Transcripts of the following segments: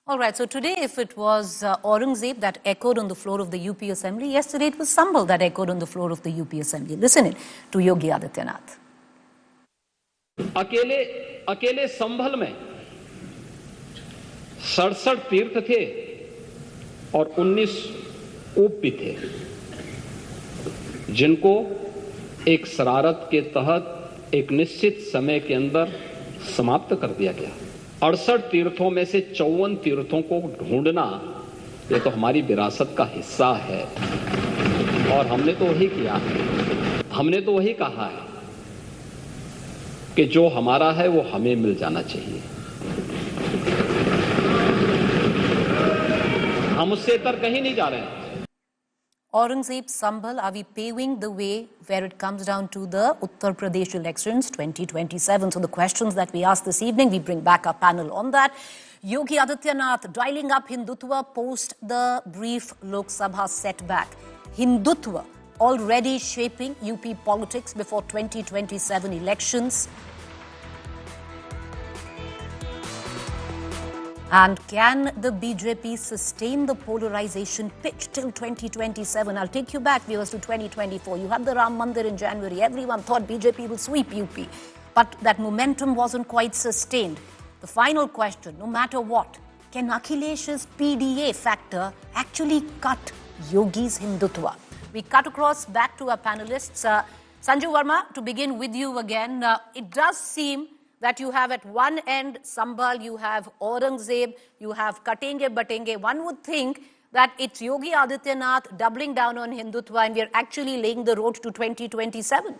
All right, so today if it was Aurangzeb that echoed on the floor of the UP Assembly, yesterday it was Sambhal that echoed on the floor of the UP Assembly. Listen in to Yogi Adityanath. अकेले संभल में 67 तीर्थ थे और 19 ऊप भी थे, जिनको एक शरारत के तहत एक निश्चित समय के अंदर समाप्त कर दिया गया। 68 तीर्थों में से 54 तीर्थों को ढूंढना ये तो हमारी विरासत का हिस्सा है और हमने तो वही किया है। हमने तो वही कहा है कि जो हमारा है वो हमें मिल जाना चाहिए। हम उससे इतर कहीं नहीं जा रहे हैं। Aurangzeb, Sambhal, are we paving the way where it comes down to the Uttar Pradesh elections 2027? So the questions that we asked this evening, we bring back our panel on that. Yogi Adityanath dialing up Hindutva post the brief Lok Sabha setback. Hindutva already shaping UP politics before 2027 elections. And can the BJP sustain the polarization pitch till 2027? I'll take you back, viewers, to 2024. You had the Ram Mandir in January. Everyone thought BJP will sweep UP. But that momentum wasn't quite sustained. The final question, no matter what, can Akhilesh's PDA factor actually cut Yogi's Hindutva? We cut across back to our panelists. Sanju Verma, to begin with you again. It does seem that you have at one end Sambhal, you have Aurangzeb, you have Katenge Batenge. One would think that it's Yogi Adityanath doubling down on Hindutva and we are actually laying the road to 2027.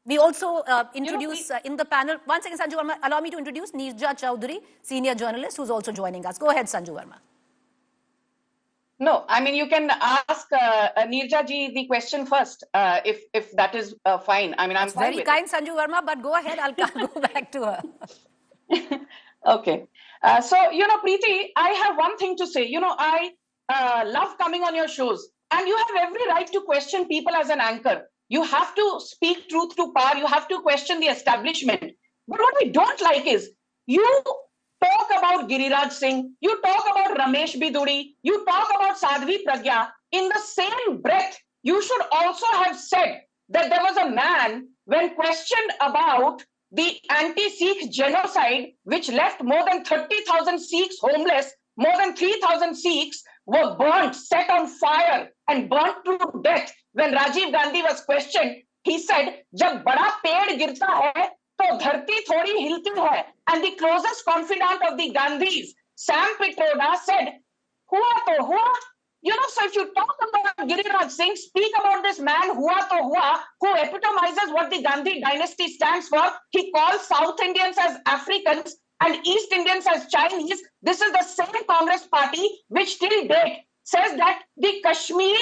We also introduce in the panel, one second Sanju Verma, allow me to introduce Neerja Chowdhury, senior journalist who's also joining us. Go ahead Sanju Verma. No, I mean, you can ask Neerja ji the question first, if that is fine. I mean, I'm fine very kind, Sanju Verma, but go ahead. I'll go back to her. Okay. So, Preeti, I have one thing to say. I love coming on your shows. And you have every right to question people as an anchor. You have to speak truth to power. You have to question the establishment. But what I don't like is, you talk about Giriraj Singh, you talk about Ramesh Biduri, you talk about Sadhvi Pragya. In the same breath, you should also have said that there was a man, when questioned about the anti-Sikh genocide, which left more than 30,000 Sikhs homeless, more than 3,000 Sikhs were burnt, set on fire and burnt to death. When Rajiv Gandhi was questioned, he said, "Jab bada ped girta hai, तो धरती थोड़ी हिलती है." And the closest confidant of the Gandhis, Sam Pichhda, said, "Hua to hua." So if you talk about Giriraj Singh, speak about this man, hua to hua, who epitomizes what the Gandhi dynasty stands for. He calls South Indians as Africans and East Indians as Chinese. This is the same Congress party which till date says that the Kashmir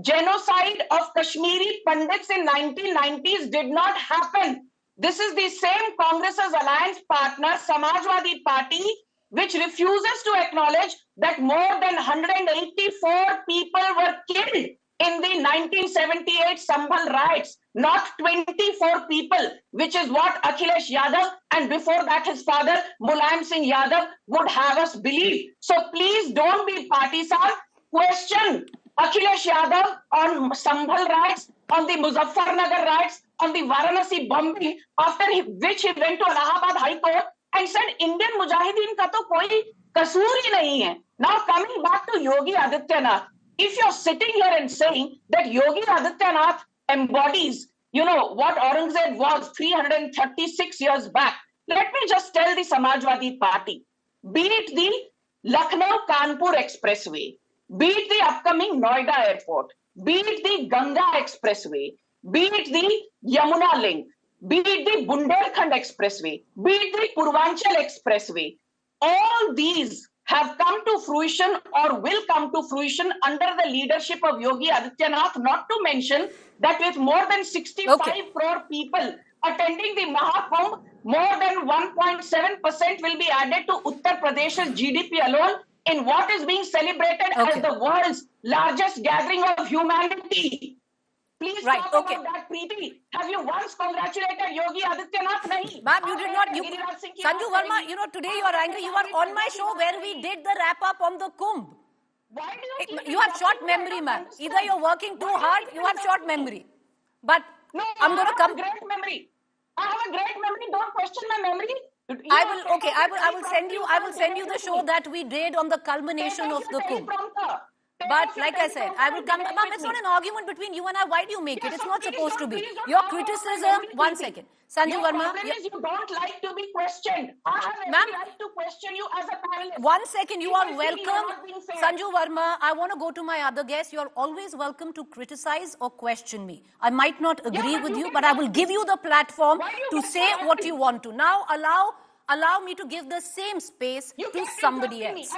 genocide of Kashmiri Pandits in 1990s did not happen. This is the same Congress's alliance partner, Samajwadi Party, which refuses to acknowledge that more than 184 people were killed in the 1978 Sambhal riots, not 24 people, which is what Akhilesh Yadav and before that his father, Mulayam Singh Yadav, would have us believe. So please don't be partisan. Question Akhilesh Yadav on Sambhal riots, on the Muzaffarnagar riots, on the Varanasi bombing, after which he went to Allahabad High Court and said Indian Mujahideen ka to koi kasoor hi nahi hai. Now coming back to Yogi Adityanath, if you're sitting here and saying that Yogi Adityanath embodies, what Aurangzeb was 336 years back, let me just tell the Samajwadi Party, be it the Lucknow-Kanpur Expressway, be it the upcoming Noida Airport, be it the Ganga Expressway, be it the Yamuna Link, be it the Bundelkhand Expressway, be it the Purvanchal Expressway, all these have come to fruition or will come to fruition under the leadership of Yogi Adityanath, not to mention that with more than 65 crore people attending the Mahakumbh, more than 1.7% will be added to Uttar Pradesh's GDP alone in what is being celebrated as the world's largest gathering of humanity. Please Right, talk okay. about that, Preeti. Have you once congratulated Yogi Adityanath? Nahi. Ma'am, you did not. Giriraj Singh ki Sanju baat Verma, karegi. today you are angry. You are on my show where we did the wrap up on the Kumbh. Why do you keep You have short interrupting me? I memory, don't ma'am. understand. Either you're working too Why do hard, keep you have short interrupting me? memory. But No, I'm going to I have come. a great memory. I have a great memory. Don't question my memory. I will send you the show that we did on the culmination of the Kumbh. But like I said, I will come. Ma'am, it's not an argument between you and I. Why do you make it? It's not supposed to be. Your criticism. One second, Sanju Verma. You don't like to be questioned. I have every right to question you as a panelist. 1 second, you are welcome. Sanju. Sanju Verma, I want to go to my other guest. You're always welcome to criticize or question me. I might not agree with you, but I will give you the platform to say what you want to. Now allow me to give the same space to somebody else.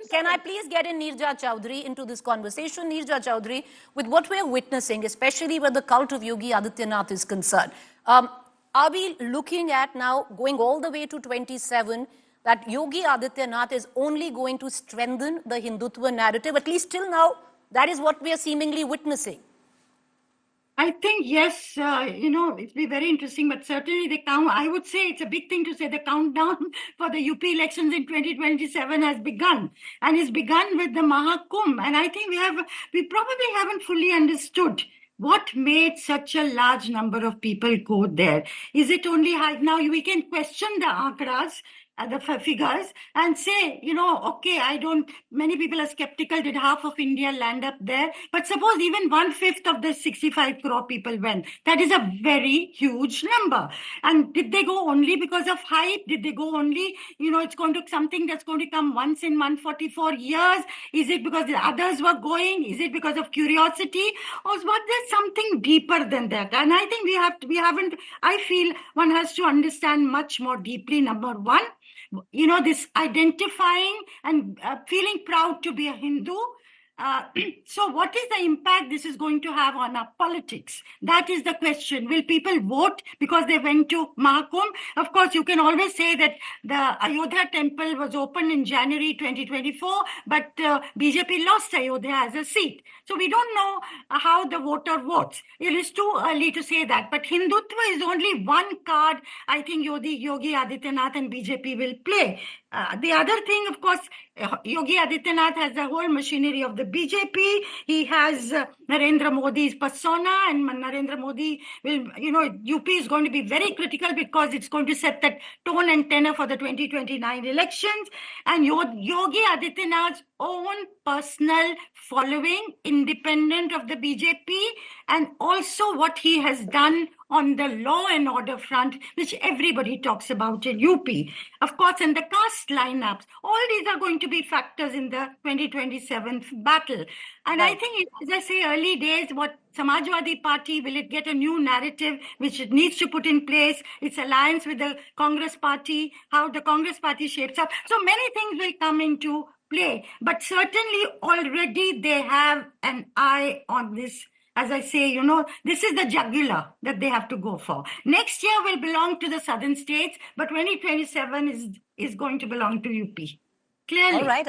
Can I please get in Neerja Chowdhury into this conversation? Neerja Chowdhury, with what we're witnessing, especially where the cult of Yogi Adityanath is concerned, are we looking at now going all the way to 27 that Yogi Adityanath is only going to strengthen the Hindutva narrative? At least till now, that is what we are seemingly witnessing. I think, yes, it'll be very interesting, but certainly I would say it's a big thing to say the countdown for the UP elections in 2027 has begun, and it's begun with the Mahakumbh. And I think we probably haven't fully understood what made such a large number of people go there. Is it only now we can question the ankras, the figures, and say, okay, many people are skeptical, did half of India land up there? But suppose even 1/5 of the 65 crore people went. That is a very huge number. And did they go only because of hype? Did they go only, it's going to something that's going to come once in 144 years? Is it because the others were going? Is it because of curiosity? Or was there something deeper than that? And I think I feel one has to understand much more deeply. Number one, this identifying and feeling proud to be a Hindu. So what is the impact this is going to have on our politics? That is the question. Will people vote because they went to Mahakumbh? Of course, you can always say that the Ayodhya temple was opened in January 2024, but BJP lost Ayodhya as a seat. So we don't know how the voter votes. It is too early to say that. But Hindutva is only one card I think Yogi Adityanath and BJP will play. The other thing, of course, Yogi Adityanath has the whole machinery of the BJP. He has Narendra Modi's persona, and Narendra Modi will, UP is going to be very critical because it's going to set that tone and tenor for the 2029 elections. And Yogi Adityanath's own personal following, independent of the BJP, and also what he has done on the law and order front, which everybody talks about in UP. Of course, and the caste lineups, all these are going to be factors in the 2027 battle. And I think, as I say, early days, what Samajwadi Party, will it get a new narrative which it needs to put in place, its alliance with the Congress Party, how the Congress Party shapes up. So many things will come into play. But certainly already they have an eye on this. As I say, this is the jugular that they have to go for. Next year will belong to the southern states, but 2027 is going to belong to UP. Clearly. All right.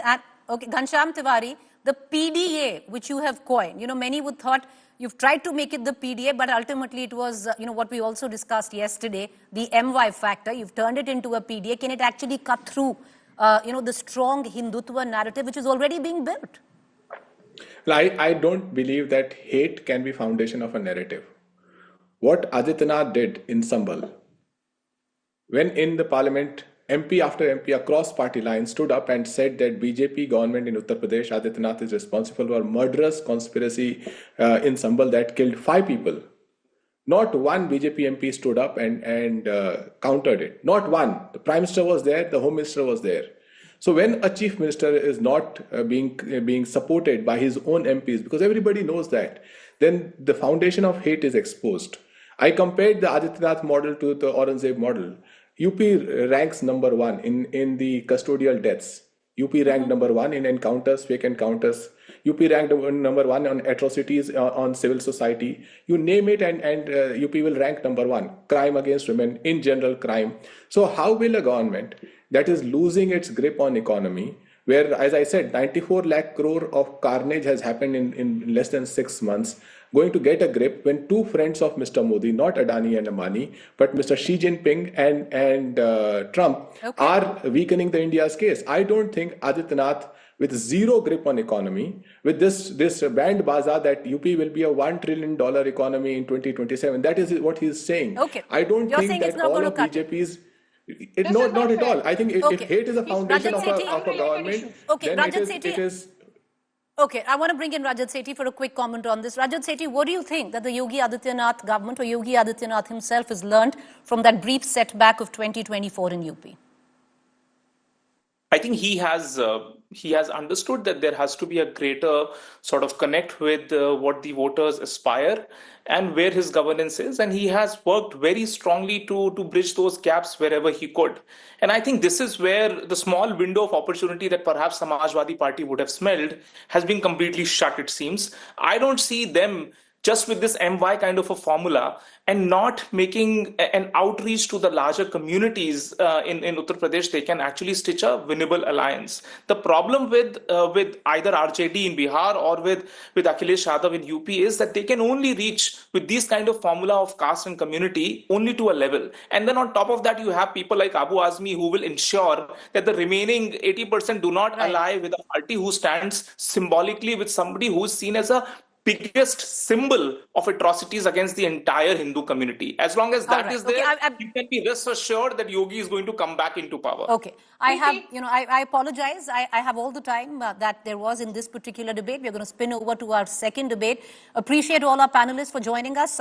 Okay, Ghanshyam Tiwari, the PDA, which you have coined, many would thought you've tried to make it the PDA, but ultimately it was, what we also discussed yesterday, the MY factor. You've turned it into a PDA. Can it actually cut through, the strong Hindutva narrative, which is already being built? Well, I don't believe that hate can be foundation of a narrative. What Adityanath did in Sambhal, when in the parliament, MP after MP across party lines stood up and said that BJP government in Uttar Pradesh, Adityanath is responsible for murderous conspiracy in Sambhal that killed 5 people. Not one BJP MP stood up and countered it. Not one. The Prime Minister was there, the Home Minister was there. So when a chief minister is not being supported by his own MPs, because everybody knows that, then the foundation of hate is exposed. I compared the Adityanath model to the Aurangzeb model. UP ranks number 1 in the custodial deaths. UP ranked number 1 in encounters, fake encounters. UP ranked number 1 on atrocities on civil society. You name it and UP will rank number 1. Crime against women, in general crime. So how will a government that is losing its grip on economy, where, as I said, 94 lakh crore of carnage has happened in less than 6 months, going to get a grip when two friends of Mr. Modi, not Adani and Ambani, but Mr. Xi Jinping and Trump, are weakening the India's case. I don't think Adityanath, with zero grip on economy, with this band bazaar that UP will be a $1 trillion economy in 2027, that is what he's saying. Okay. I don't You're think saying it's that not all going of to cut BJP's... This not is not at fair. all. I think if hate is a foundation of Rajat a Sethi. government, Okay, then Rajat it Sethi. is... Okay, I want to bring in Rajat Sethi for a quick comment on this. Rajat Sethi, what do you think that the Yogi Adityanath government or Yogi Adityanath himself has learned from that brief setback of 2024 in UP? I think he has understood that there has to be a greater sort of connect with what the voters aspire and where his governance is, and he has worked very strongly to bridge those gaps wherever he could. And I think this is where the small window of opportunity that perhaps Samajwadi Party would have smelled has been completely shut, it seems. I don't see them just with this MY kind of a formula and not making an outreach to the larger communities in Uttar Pradesh. They can actually stitch a winnable alliance. The problem with either RJD in Bihar or with Akhilesh Yadav in UP is that they can only reach with these kind of formula of caste and community only to a level. And then on top of that, you have people like Abu Azmi who will ensure that the remaining 80% do not ally with a party who stands symbolically with somebody who is seen as a biggest symbol of atrocities against the entire Hindu community. As long as that is there, you can be rest assured that Yogi is going to come back into power. Okay. I apologize. I have all the time that there was in this particular debate. We're going to spin over to our second debate. Appreciate all our panelists for joining us.